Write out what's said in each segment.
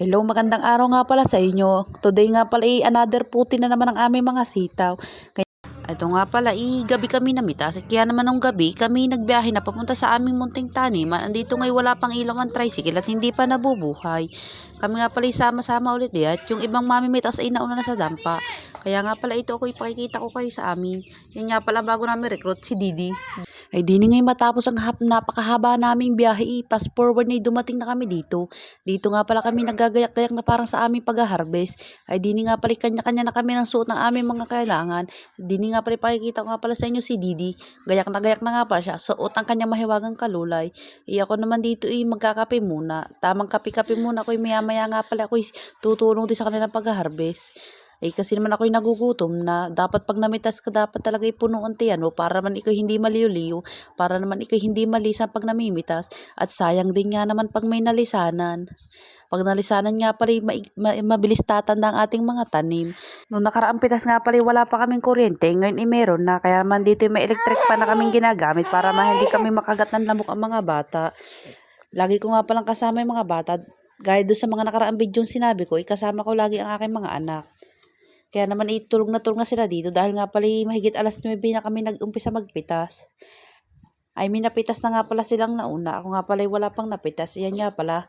Hello, magandang araw nga pala sa inyo. Today nga pala another puti na naman ang aming mga sitaw. Ito nga pala, gabi kami namitas at kaya naman nung gabi kami nagbiyahe na papunta sa aming munting taniman. Andito ngayon wala pang ilaw ang tricycle at hindi pa nabubuhay. Kami nga pala sama-sama ulit at yung ibang mamimitas ay nauna na sa dampa. Kaya nga pala ito ako ipakikita ko kayo sa amin. Yan nga pala bago namin recruit si Didi. Ay di ngayon matapos ang napakahaba naming biyahe, fast forward na dumating na kami dito. Dito nga pala kami naggagayak-gayak na parang sa aming pag-harvest. Ay di nga pala kanya-kanya na kami ng suot ng aming mga kailangan. Di nga pala pakikita ko nga pala sa inyo si Didi. Gayak na nga pala siya. Suot ang kanyang mahiwagang kalulay. Ako naman dito magkakape muna. Tamang kape-kape muna ako maya-maya nga pala ako tutulong din sa kanilang pag-harvest. Kasi naman ako'y nagugutom na dapat pag namitas ka dapat talaga puno ang tiyan mo para naman ikaw hindi maliw-liw, para naman ikaw hindi malisan pag namimitas at sayang din nga naman pag may nalisanan. Pag nalisanan nga pala mabilis tatanda ang ating mga tanim. Noong nakaraang pitas nga pala wala pa kaming kuryente, ngayon meron na kaya naman dito may electric pa na kaming ginagamit para hindi kami makagat ng lamok ang mga bata. Lagi ko nga palang kasama yung mga bata. Gaya doon sa mga nakaraang video sinabi ko, kasama ko lagi ang aking mga anak. Kaya naman tulog na sila dito dahil nga pala mahigit alas 9 na kami nag-umpisa magpitas. Ay may napitas na nga pala silang nauna. Ako nga pala wala pang napitas. Yan nga pala.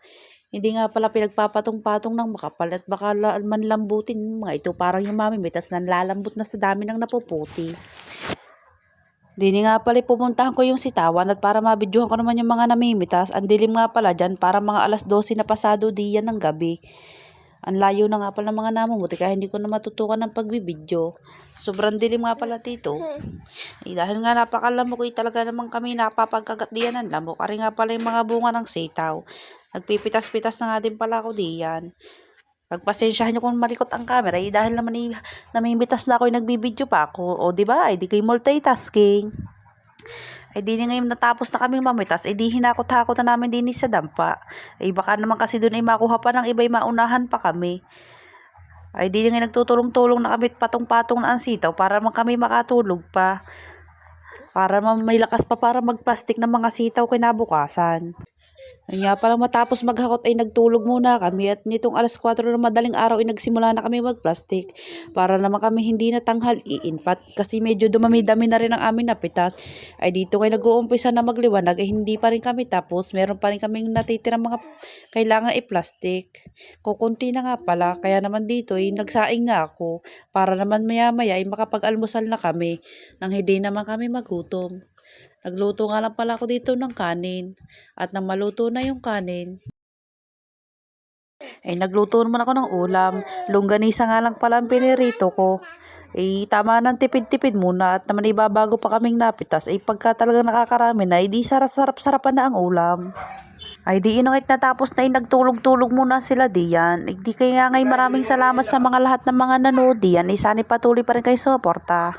Hindi nga pala pinagpapatong-patong ng makapal at baka manlambutin mga ito. Parang yung mamimitas na lalambot na sa dami ng napuputi. Dini nga pala pumuntahan ko yung sitawan at para mabidyohan ko naman yung mga namimitas. Ang dilim nga pala dyan para mga alas 12 na pasado diyan ng gabi. Ang layo na nga pala ng mga namumuti kaya hindi ko na matutukan ng pagbibidyo. Sobrang dilim nga pala dito. Dahil nga napakalamok talaga naman kami napapagkagat diyan ng lamok. Ari nga pala yung mga bunga ng sitaw. Nagpipitas-pitas na nga din pala ako diyan. Pagpasensyahan nyo kung malikot ang camera dahil naman namimitas na ako nagbibidyo pa ako. O diba? Di kayo multitasking. Di ngayon natapos na kaming mamitas, di hinakot-hakot na namin din sa dampa. Baka naman kasi doon makuha pa ng iba maunahan pa kami. Di ngayon nagtutulong-tulong na kami patong-patong na ang sitaw para kami makatulog pa. Para may lakas pa para magplastik ng mga sitaw kinabukasan. Nga pala matapos maghakot nagtulog muna kami at nitong alas 4 ng madaling araw nagsimula na kami magplastik para naman kami hindi natanghal iinpat kasi medyo dumami-dami na rin ang aming napitas. Dito kayo nag-uumpisa na magliwanag hindi pa rin kami tapos meron pa rin kaming natitirang mga kailangan plastik. Kukunti na nga pala kaya naman dito nagsaing nga ako para naman maya-maya makapag-almusal na kami nang hindi naman kami magutom. Nagluto nga lang pala ako dito ng kanin. At nang maluto na yung kanin, nagluto naman ako ng ulam. Longganisa nga lang pala ang pinirito ko. Tama ng tipid-tipid muna at naman ibabago pa kaming napitas. Pagka talagang nakakarami na, di sarap-sarapan na ang ulam. Di inungit natapos na nagtulog-tulog muna sila diyan. Di kaya ngay maraming salamat sa mga lahat ng mga nanood diyan. Sana patuloy pa rin kayo suporta.